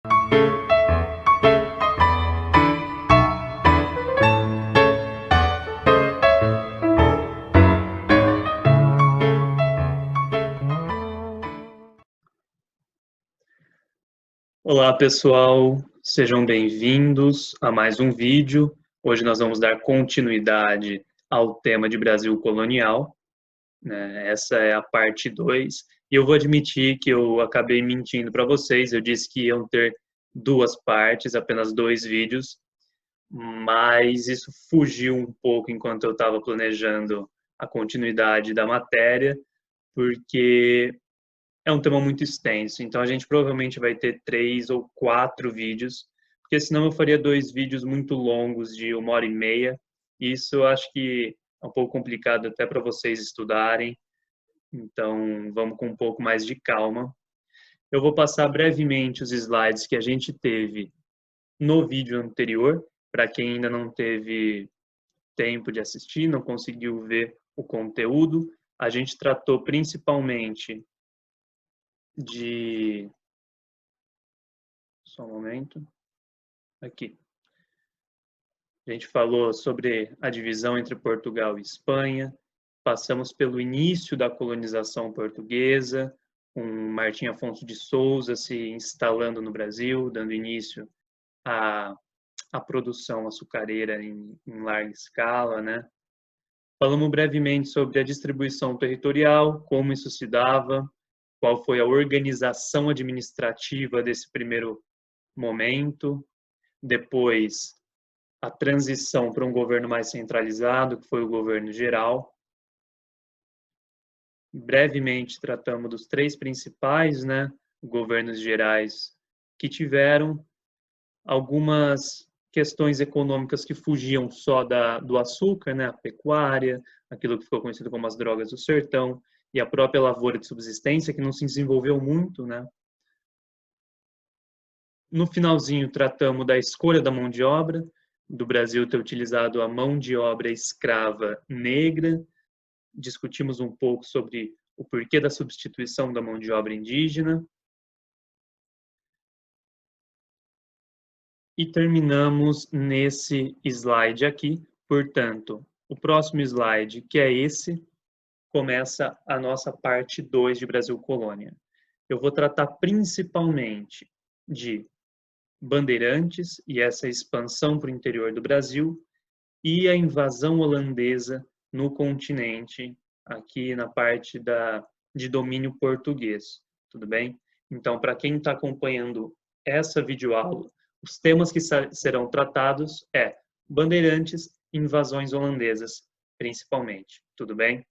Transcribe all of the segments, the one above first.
Olá, pessoal, sejam bem-vindos a mais um vídeo. Hoje nós vamos dar continuidade ao tema de Brasil colonial, né? Essa é a parte 2. E eu vou admitir que eu acabei mentindo para vocês, eu disse que iam ter duas partes, apenas 2 vídeos, mas isso fugiu um pouco enquanto eu estava planejando a continuidade da matéria, porque é um tema muito extenso, então a gente provavelmente vai ter 3 ou 4 vídeos, porque senão eu faria 2 vídeos muito longos de 1h30. Isso eu acho que é um pouco complicado até para vocês estudarem, então vamos com um pouco mais de calma. Eu vou passar brevemente os slides que a gente teve no vídeo anterior, para quem ainda não teve tempo de assistir, não conseguiu ver o conteúdo. A gente tratou principalmente de... Só um momento. Aqui. A gente falou sobre a divisão entre Portugal e Espanha, passamos pelo início da colonização portuguesa, com Martim Afonso de Souza se instalando no Brasil, dando início à produção açucareira em larga escala, né? Falamos brevemente sobre a distribuição territorial, como isso se dava, qual foi a organização administrativa desse primeiro momento, depois a transição para um governo mais centralizado, que foi o governo geral. Brevemente tratamos dos 3 principais, né, governos gerais que tiveram algumas questões econômicas que fugiam só do açúcar, né, a pecuária, aquilo que ficou conhecido como as drogas do sertão, e a própria lavoura de subsistência, que não se desenvolveu muito, né. No finalzinho, tratamos da escolha da mão de obra, do Brasil ter utilizado a mão de obra escrava negra, discutimos um pouco sobre o porquê da substituição da mão de obra indígena, e terminamos nesse slide aqui. Portanto, o próximo slide, que é esse, começa a nossa parte 2 de Brasil Colônia. Eu vou tratar principalmente de Bandeirantes e essa expansão para o interior do Brasil e a invasão holandesa no continente, aqui na parte de domínio português, tudo bem? Então, para quem está acompanhando essa videoaula, os temas que serão tratados é Bandeirantes e invasões holandesas, principalmente, tudo bem?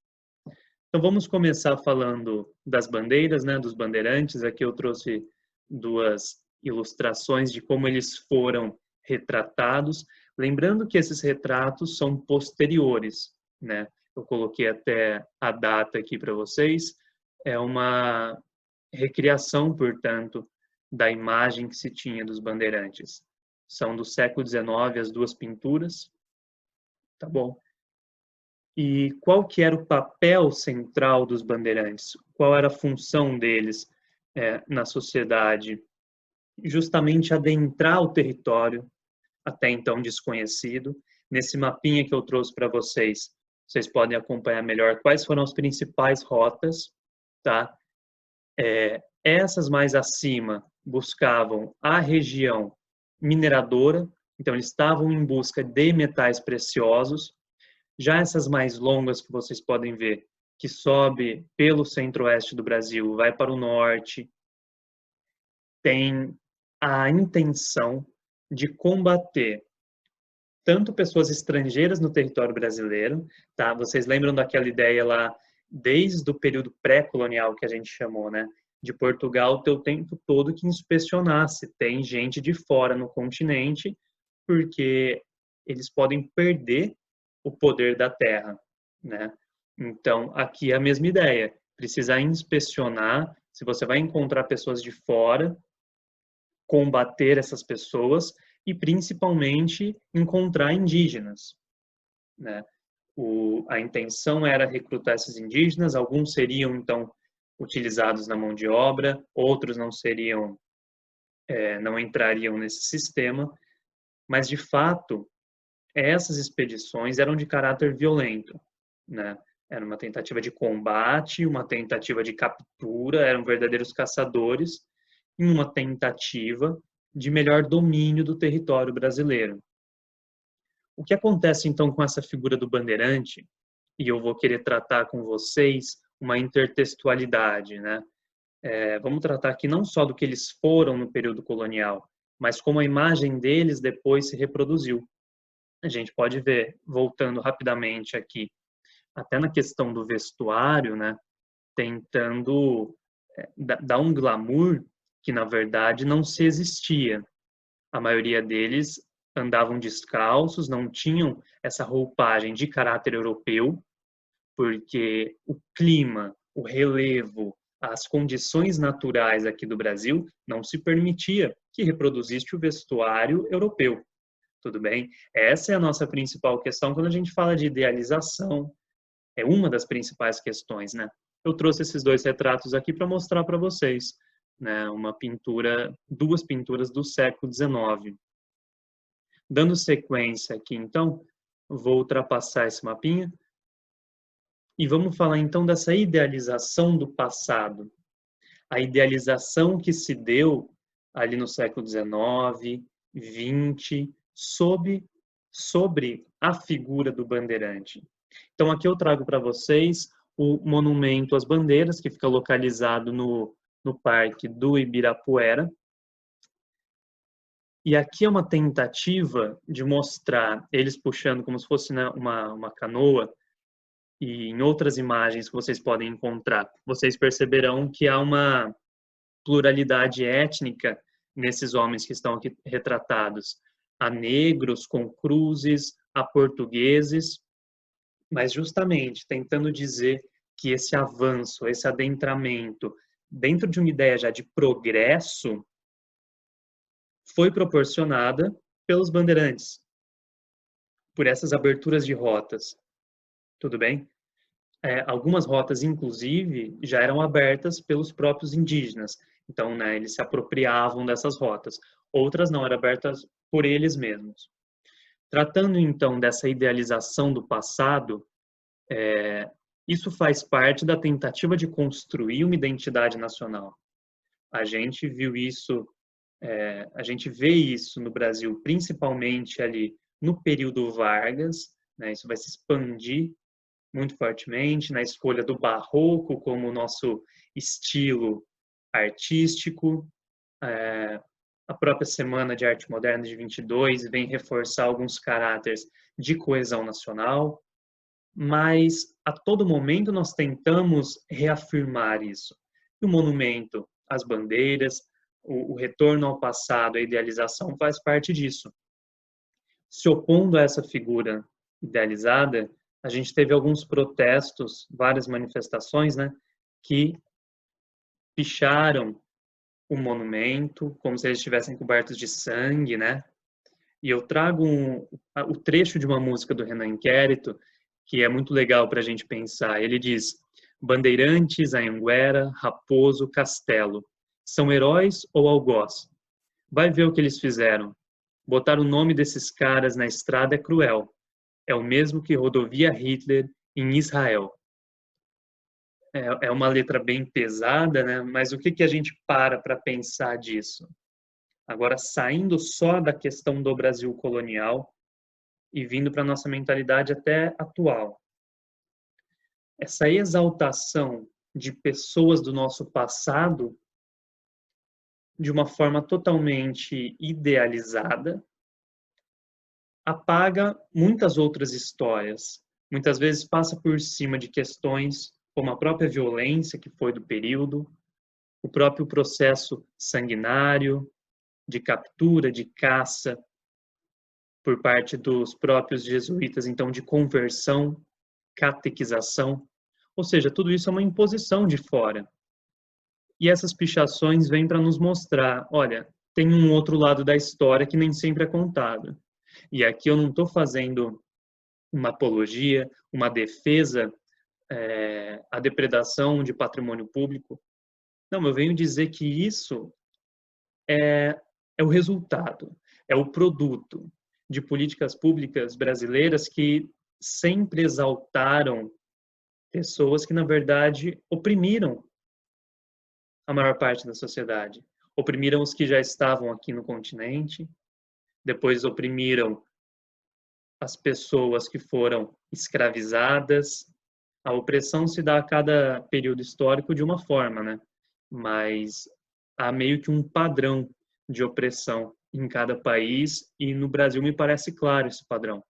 Então, vamos começar falando das bandeiras, né, dos bandeirantes. Aqui eu trouxe 2 ilustrações de como eles foram retratados. Lembrando que esses retratos são posteriores, né? Eu coloquei até a data aqui para vocês. É uma recriação, portanto, da imagem que se tinha dos bandeirantes. São do século XIX as 2 pinturas, tá bom? E qual que era o papel central dos bandeirantes? Qual era a função deles na sociedade? Justamente adentrar o território, até então desconhecido. Nesse mapinha que eu trouxe para vocês, vocês podem acompanhar melhor quais foram as principais rotas, tá? Essas mais acima buscavam a região mineradora, então eles estavam em busca de metais preciosos. Já essas mais longas que vocês podem ver, que sobe pelo centro-oeste do Brasil, vai para o norte, tem a intenção de combater tanto pessoas estrangeiras no território brasileiro, tá? Vocês lembram daquela ideia lá, desde o período pré-colonial que a gente chamou, né? De Portugal ter o tempo todo que inspecionar se tem gente de fora no continente, porque eles podem perder o poder da terra, né? Então, aqui é a mesma ideia. Precisa inspecionar, se você vai encontrar pessoas de fora, combater essas pessoas e principalmente encontrar indígenas, né? A intenção era recrutar esses indígenas, alguns seriam então utilizados na mão de obra, outros não seriam não entrariam nesse sistema, mas, de fato, essas expedições eram de caráter violento, né? Era uma tentativa de combate, uma tentativa de captura, eram verdadeiros caçadores, em uma tentativa de melhor domínio do território brasileiro. O que acontece, então, com essa figura do bandeirante, e eu vou querer tratar com vocês uma intertextualidade, né? Vamos tratar aqui não só do que eles foram no período colonial, mas como a imagem deles depois se reproduziu. A gente pode ver, voltando rapidamente aqui, até na questão do vestuário, né, tentando dar um glamour que, na verdade, não se existia. A maioria deles andavam descalços, não tinham essa roupagem de caráter europeu, porque o clima, o relevo, as condições naturais aqui do Brasil não se permitia que reproduzisse o vestuário europeu. Tudo bem? Essa é a nossa principal questão quando a gente fala de idealização. É uma das principais questões, né? Eu trouxe esses dois retratos aqui para mostrar para vocês, né? Duas pinturas do século XIX. Dando sequência aqui, então, vou ultrapassar esse mapinha e vamos falar então dessa idealização do passado. A idealização que se deu ali no século XIX, XX, sobre a figura do bandeirante. Então, aqui eu trago para vocês o Monumento às Bandeiras, que fica localizado no Parque do Ibirapuera. E aqui é uma tentativa de mostrar eles puxando como se fosse, né, uma canoa, e em outras imagens que vocês podem encontrar, vocês perceberão que há uma pluralidade étnica nesses homens que estão aqui retratados. Há negros com cruzes, há portugueses, mas justamente tentando dizer que esse avanço, esse adentramento, dentro de uma ideia já de progresso, foi proporcionada pelos bandeirantes, por essas aberturas de rotas. Tudo bem? Algumas rotas, inclusive, já eram abertas pelos próprios indígenas. Então, né, eles se apropriavam dessas rotas. Outras não, eram abertas por eles mesmos. Tratando, então, dessa idealização do passado, isso faz parte da tentativa de construir uma identidade nacional. A gente viu isso, a gente vê isso no Brasil, principalmente ali no período Vargas, né, isso vai se expandir muito fortemente na escolha do barroco como nosso estilo artístico. A própria Semana de Arte Moderna de 22 vem reforçar alguns caráteres de coesão nacional, mas a todo momento nós tentamos reafirmar isso. E o monumento às bandeiras, o retorno ao passado, a idealização faz parte disso. Se opondo a essa figura idealizada, a gente teve alguns protestos, várias manifestações, né, que picharam o monumento como se eles estivessem cobertos de sangue, né? E eu trago o trecho de uma música do Renan Inquérito que é muito legal para a gente pensar. Ele diz: Bandeirantes, Anhanguera, Raposo, Castelo, são heróis ou algoz? Vai ver o que eles fizeram. Botar o nome desses caras na estrada é cruel. É o mesmo que rodovia Hitler em Israel. É uma letra bem pesada, né? Mas o que a gente para pensar disso? Agora, saindo só da questão do Brasil colonial e vindo para a nossa mentalidade até atual. Essa exaltação de pessoas do nosso passado de uma forma totalmente idealizada apaga muitas outras histórias. Muitas vezes passa por cima de questões como a própria violência que foi do período, o próprio processo sanguinário de captura, de caça por parte dos próprios jesuítas, então de conversão, catequização, ou seja, tudo isso é uma imposição de fora. E essas pichações vêm para nos mostrar, olha, tem um outro lado da história que nem sempre é contado. E aqui eu não estou fazendo uma apologia, uma defesa à depredação de patrimônio público. Não, eu venho dizer que isso é o resultado, é o produto de políticas públicas brasileiras que sempre exaltaram pessoas que, na verdade, oprimiram a maior parte da sociedade. Oprimiram os que já estavam aqui no continente, depois oprimiram as pessoas que foram escravizadas. A opressão se dá a cada período histórico de uma forma, né? Mas há meio que um padrão de opressão em cada país e no Brasil me parece claro esse padrão.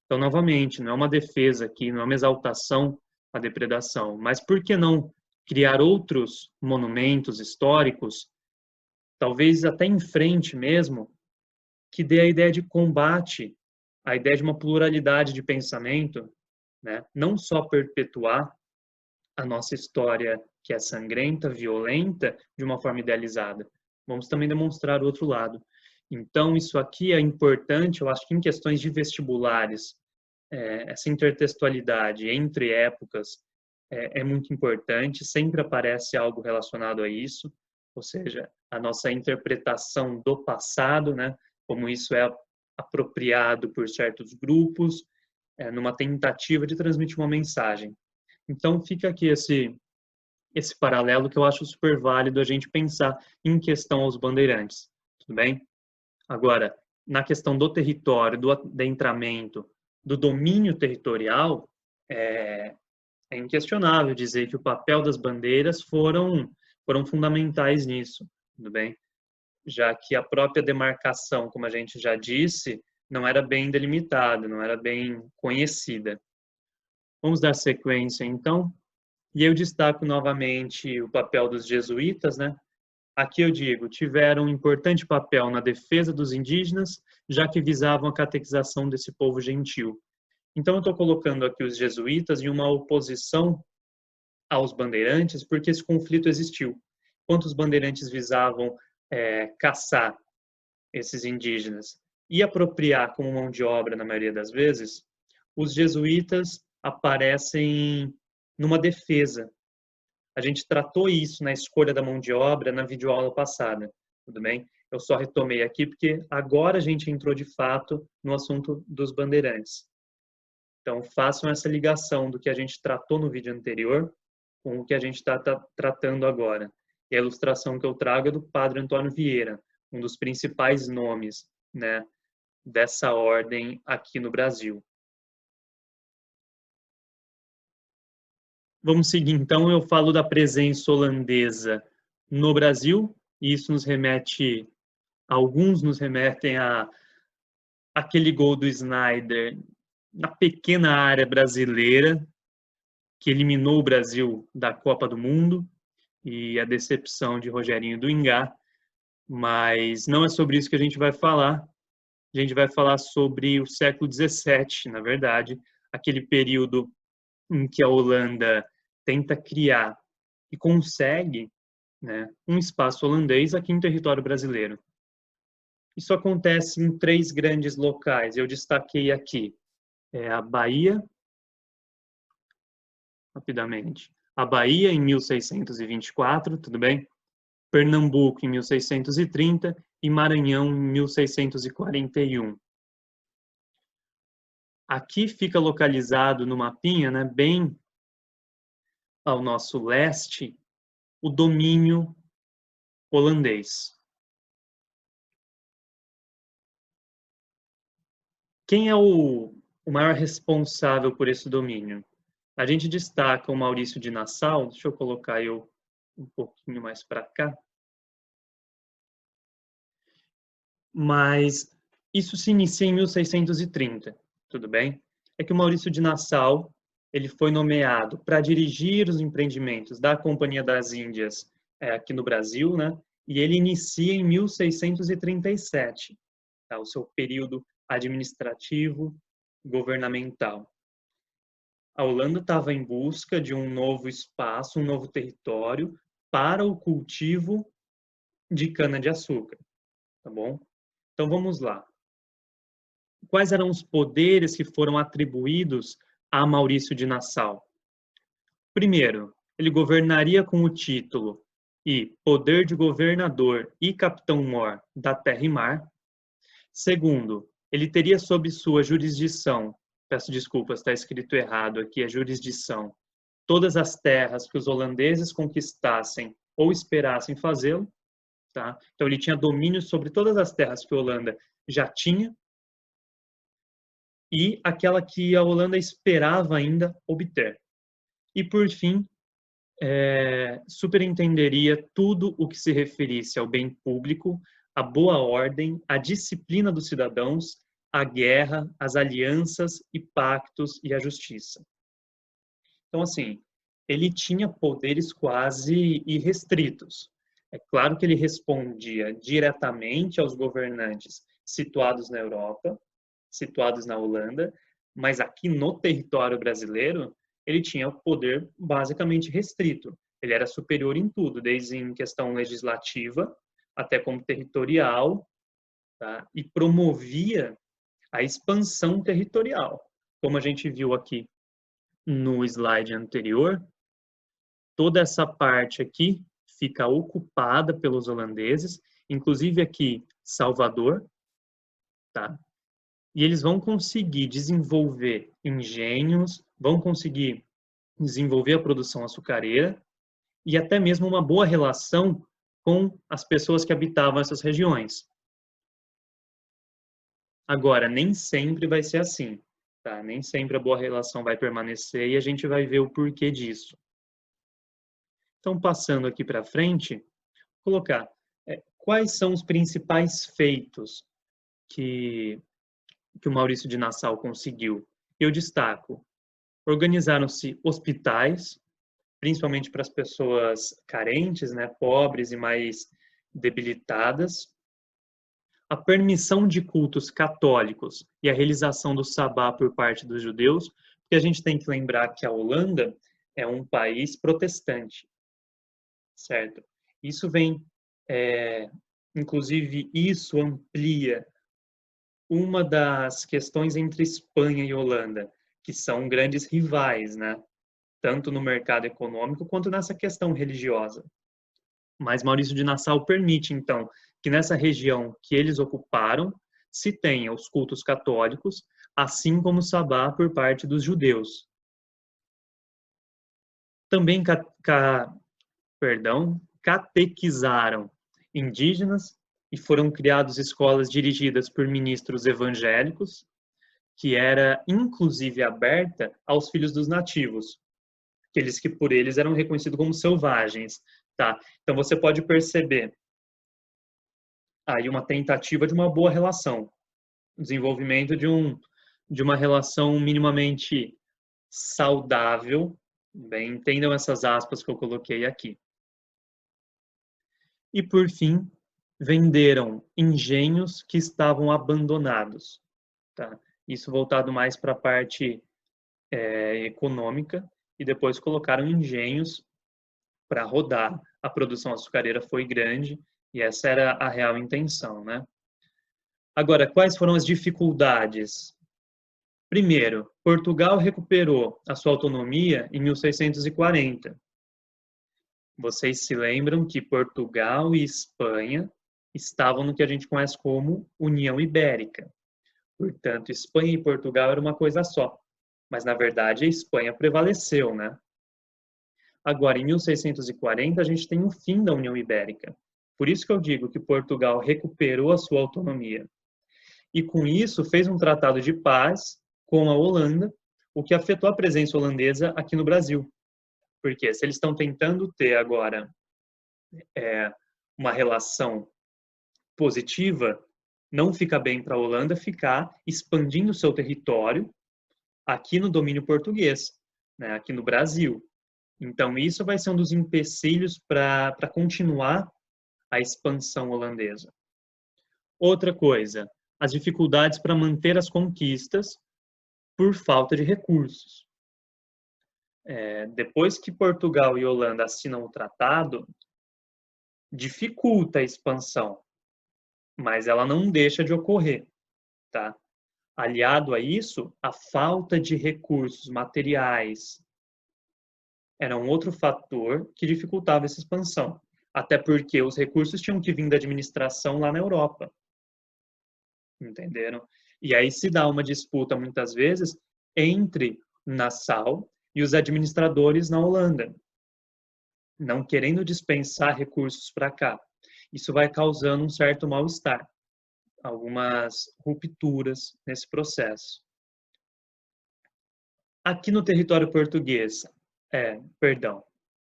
Então, novamente, não é uma defesa aqui, não é uma exaltação à depredação, mas por que não criar outros monumentos históricos, talvez até em frente mesmo, que dê a ideia de combate, a ideia de uma pluralidade de pensamento, né? Não só perpetuar a nossa história que é sangrenta, violenta, de uma forma idealizada. Vamos também demonstrar o outro lado. Então, isso aqui é importante, eu acho que em questões de vestibulares, essa intertextualidade entre épocas é muito importante, sempre aparece algo relacionado a isso, ou seja, a nossa interpretação do passado, né, como isso é apropriado por certos grupos, numa tentativa de transmitir uma mensagem. Então, fica aqui esse paralelo que eu acho super válido a gente pensar em questão aos bandeirantes, tudo bem? Agora, na questão do território, do adentramento, do domínio territorial, é inquestionável dizer que o papel das bandeiras foram fundamentais nisso, tudo bem? Já que a própria demarcação, como a gente já disse, não era bem delimitada, não era bem conhecida. Vamos dar sequência, então. E eu destaco novamente o papel dos jesuítas, né? Aqui eu digo, tiveram um importante papel na defesa dos indígenas, já que visavam a catequização desse povo gentil. Então, eu estou colocando aqui os jesuítas em uma oposição aos bandeirantes, porque esse conflito existiu. Enquanto os bandeirantes visavam caçar esses indígenas e apropriar como mão de obra, na maioria das vezes, os jesuítas aparecem numa defesa. A gente tratou isso na escolha da mão de obra na videoaula passada, tudo bem? Eu só retomei aqui porque agora a gente entrou de fato no assunto dos bandeirantes. Então, façam essa ligação do que a gente tratou no vídeo anterior com o que a gente está tratando agora. E a ilustração que eu trago é do Padre Antônio Vieira, um dos principais nomes, né, dessa ordem aqui no Brasil. Vamos seguir, então, eu falo da presença holandesa no Brasil, e isso nos remete, alguns nos remetem a aquele gol do Sneijder na pequena área brasileira, que eliminou o Brasil da Copa do Mundo, e a decepção de Rogerinho do Ingá, mas não é sobre isso que a gente vai falar. A gente vai falar sobre o século XVII, na verdade, aquele período em que a Holanda tenta criar e consegue, né, um espaço holandês aqui em território brasileiro. Isso acontece em 3 grandes locais. Eu destaquei aqui a Bahia, rapidamente. A Bahia em 1624, tudo bem? Pernambuco em 1630 e Maranhão em 1641. Aqui fica localizado no mapinha, né, bem ao nosso leste, o domínio holandês. Quem é o maior responsável por esse domínio? A gente destaca o Maurício de Nassau, deixa eu colocar eu um pouquinho mais para cá. Mas isso se inicia em 1630, tudo bem? É que o Maurício de Nassau, ele foi nomeado para dirigir os empreendimentos da Companhia das Índias aqui no Brasil, né? E ele inicia em 1637, tá? O seu período administrativo governamental. A Holanda estava em busca de um novo espaço, um novo território para o cultivo de cana-de-açúcar, tá bom? Então vamos lá. Quais eram os poderes que foram atribuídos a Maurício de Nassau? Primeiro, ele governaria com o título e poder de governador e capitão-mor da terra e mar. Segundo, ele teria sob sua jurisdição, peço desculpas, está escrito errado aqui, é jurisdição, todas as terras que os holandeses conquistassem ou esperassem fazê-lo. Tá? Então, ele tinha domínio sobre todas as terras que a Holanda já tinha e aquela que a Holanda esperava ainda obter. E, por fim, superintenderia tudo o que se referisse ao bem público, à boa ordem, à disciplina dos cidadãos, à guerra, às alianças e pactos e à justiça. Então, assim, ele tinha poderes quase irrestritos. É claro que ele respondia diretamente aos governantes situados na Europa, situados na Holanda, mas aqui no território brasileiro, ele tinha o poder basicamente restrito. Ele era superior em tudo, desde em questão legislativa até como territorial, tá? E promovia a expansão territorial. Como a gente viu aqui no slide anterior, toda essa parte aqui fica ocupada pelos holandeses, inclusive aqui Salvador, tá? E eles vão conseguir desenvolver engenhos, vão conseguir desenvolver a produção açucareira e até mesmo uma boa relação com as pessoas que habitavam essas regiões. Agora, nem sempre vai ser assim, tá? Nem sempre a boa relação vai permanecer e a gente vai ver o porquê disso. Então, passando aqui para frente, colocar quais são os principais feitos que o Maurício de Nassau conseguiu. Eu destaco: organizaram-se hospitais, principalmente para as pessoas carentes, né, pobres e mais debilitadas, a permissão de cultos católicos e a realização do sabá por parte dos judeus, porque a gente tem que lembrar que a Holanda é um país protestante, certo? Isso vem, inclusive, isso amplia uma das questões entre Espanha e Holanda, que são grandes rivais, né? Tanto no mercado econômico quanto nessa questão religiosa. Mas Maurício de Nassau permite, então, que nessa região que eles ocuparam se tenha os cultos católicos, assim como o sabá por parte dos judeus. Também catequizaram indígenas e foram criadas escolas dirigidas por ministros evangélicos, que era inclusive aberta aos filhos dos nativos, aqueles que por eles eram reconhecidos como selvagens, tá? Então você pode perceber aí uma tentativa de uma boa relação, desenvolvimento de uma relação minimamente saudável, bem, entendam essas aspas que eu coloquei aqui. E por fim, venderam engenhos que estavam abandonados, tá? Isso voltado mais para a parte econômica, e depois colocaram engenhos para rodar. A produção açucareira foi grande e essa era a real intenção, né? Agora, quais foram as dificuldades? Primeiro, Portugal recuperou a sua autonomia em 1640. Vocês se lembram que Portugal e Espanha estavam no que a gente conhece como União Ibérica. Portanto, Espanha e Portugal era uma coisa só. Mas, na verdade, a Espanha prevaleceu, né? Agora, em 1640, a gente tem o fim da União Ibérica. Por isso que eu digo que Portugal recuperou a sua autonomia. E, com isso, fez um tratado de paz com a Holanda, o que afetou a presença holandesa aqui no Brasil. Porque se eles estão tentando ter agora uma relação positiva, não fica bem para a Holanda ficar expandindo o seu território aqui no domínio português, né, aqui no Brasil. Então, isso vai ser um dos empecilhos para continuar a expansão holandesa. Outra coisa, as dificuldades para manter as conquistas por falta de recursos. Depois que Portugal e Holanda assinam o tratado, dificulta a expansão, mas ela não deixa de ocorrer, tá? Aliado a isso, a falta de recursos materiais era um outro fator que dificultava essa expansão. Até porque os recursos tinham que vir da administração lá na Europa. Entenderam? E aí se dá uma disputa, muitas vezes, entre Nassau e os administradores na Holanda, não querendo dispensar recursos para cá. Isso vai causando um certo mal-estar, algumas rupturas nesse processo. Aqui no território português,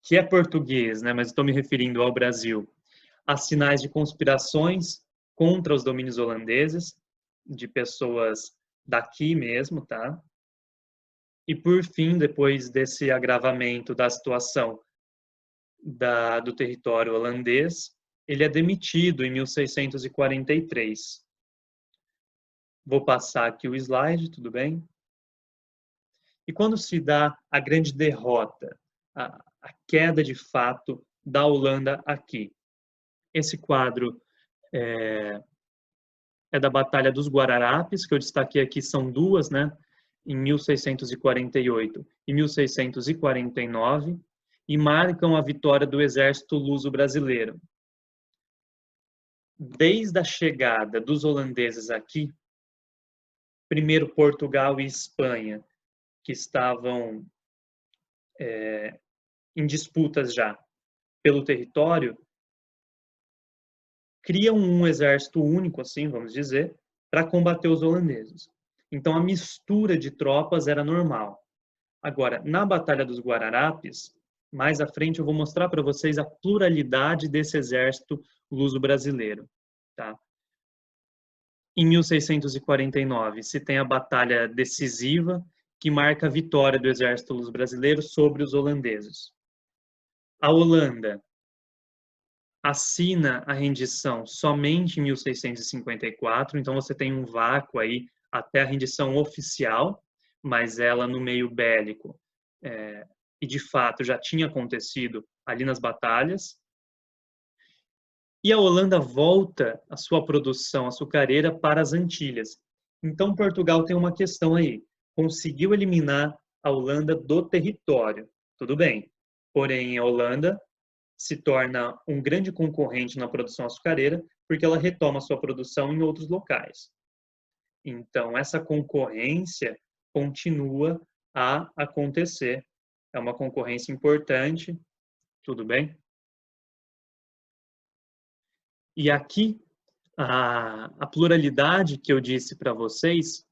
que é português, né, mas estou me referindo ao Brasil, há sinais de conspirações contra os domínios holandeses, de pessoas daqui mesmo, tá? E por fim, depois desse agravamento da situação do território holandês, ele é demitido em 1643. Vou passar aqui o slide, tudo bem? E quando se dá a grande derrota, a queda de fato da Holanda aqui? Esse quadro é da Batalha dos Guararapes, que eu destaquei aqui, são duas, né? Em 1648 e 1649, e marcam a vitória do exército luso-brasileiro. Desde a chegada dos holandeses aqui, primeiro Portugal e Espanha, que estavam em disputas já pelo território, criam um exército único, assim, vamos dizer, para combater os holandeses. Então, a mistura de tropas era normal. Agora, na Batalha dos Guararapes, mais à frente eu vou mostrar para vocês a pluralidade desse exército luso-brasileiro. Tá? Em 1649, se tem a batalha decisiva, que marca a vitória do exército luso-brasileiro sobre os holandeses. A Holanda assina a rendição somente em 1654, então você tem um vácuo aí até a rendição oficial, mas ela no meio bélico, e de fato já tinha acontecido ali nas batalhas. E a Holanda volta a sua produção açucareira para as Antilhas. Então Portugal tem uma questão aí, conseguiu eliminar a Holanda do território, tudo bem, porém a Holanda se torna um grande concorrente na produção açucareira, porque ela retoma sua produção em outros locais. Então, essa concorrência continua a acontecer. É uma concorrência importante, tudo bem? E aqui, a pluralidade que eu disse para vocês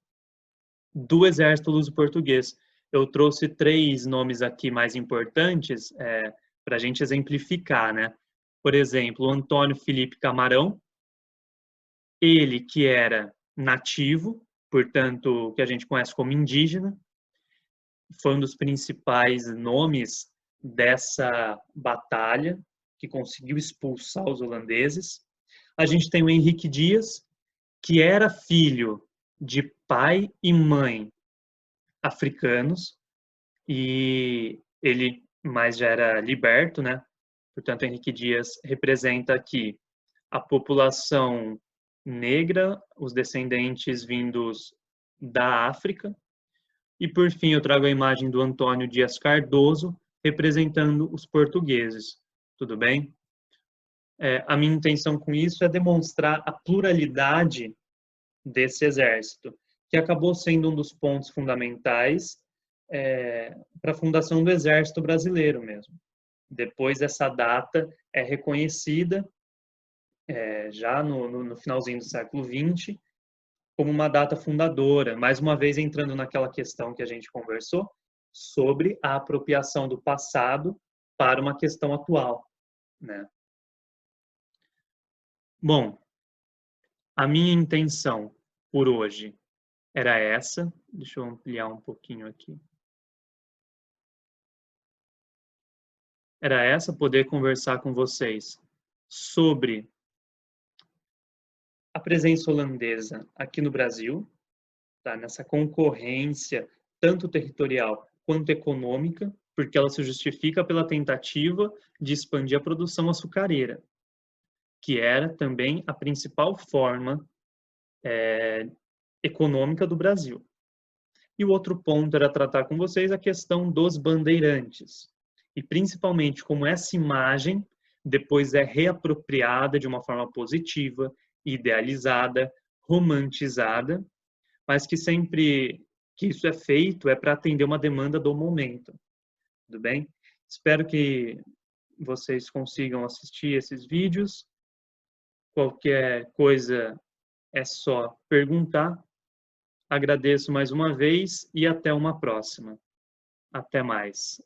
do exército luso-português. Eu trouxe 3 nomes aqui mais importantes, para a gente exemplificar, né? Por exemplo, Antônio Felipe Camarão, ele que era nativo, portanto, que a gente conhece como indígena, foi um dos principais nomes dessa batalha, que conseguiu expulsar os holandeses. A gente tem o Henrique Dias, que era filho de pai e mãe africanos, e ele mais já era liberto, né? Portanto, Henrique Dias representa aqui a população negra, os descendentes vindos da África. E, por fim, eu trago a imagem do Antônio Dias Cardoso, representando os portugueses. Tudo bem? A minha intenção com isso é demonstrar a pluralidade desse exército, que acabou sendo um dos pontos fundamentais para a fundação do Exército Brasileiro mesmo. Depois essa data é reconhecida, já no finalzinho do século XX, como uma data fundadora, mais uma vez entrando naquela questão que a gente conversou, sobre a apropriação do passado para uma questão atual, né? Bom, a minha intenção por hoje era essa. Deixa eu ampliar um pouquinho aqui. Era essa, poder conversar com vocês sobre a presença holandesa aqui no Brasil, tá? Nessa concorrência tanto territorial quanto econômica, porque ela se justifica pela tentativa de expandir a produção açucareira, que era também a principal forma econômica do Brasil. E o outro ponto era tratar com vocês a questão dos bandeirantes, e principalmente como essa imagem depois é reapropriada de uma forma positiva, idealizada, romantizada, mas que sempre que isso é feito é para atender uma demanda do momento. Tudo bem? Espero que vocês consigam assistir esses vídeos. Qualquer coisa é só perguntar. Agradeço mais uma vez e até uma próxima. Até mais.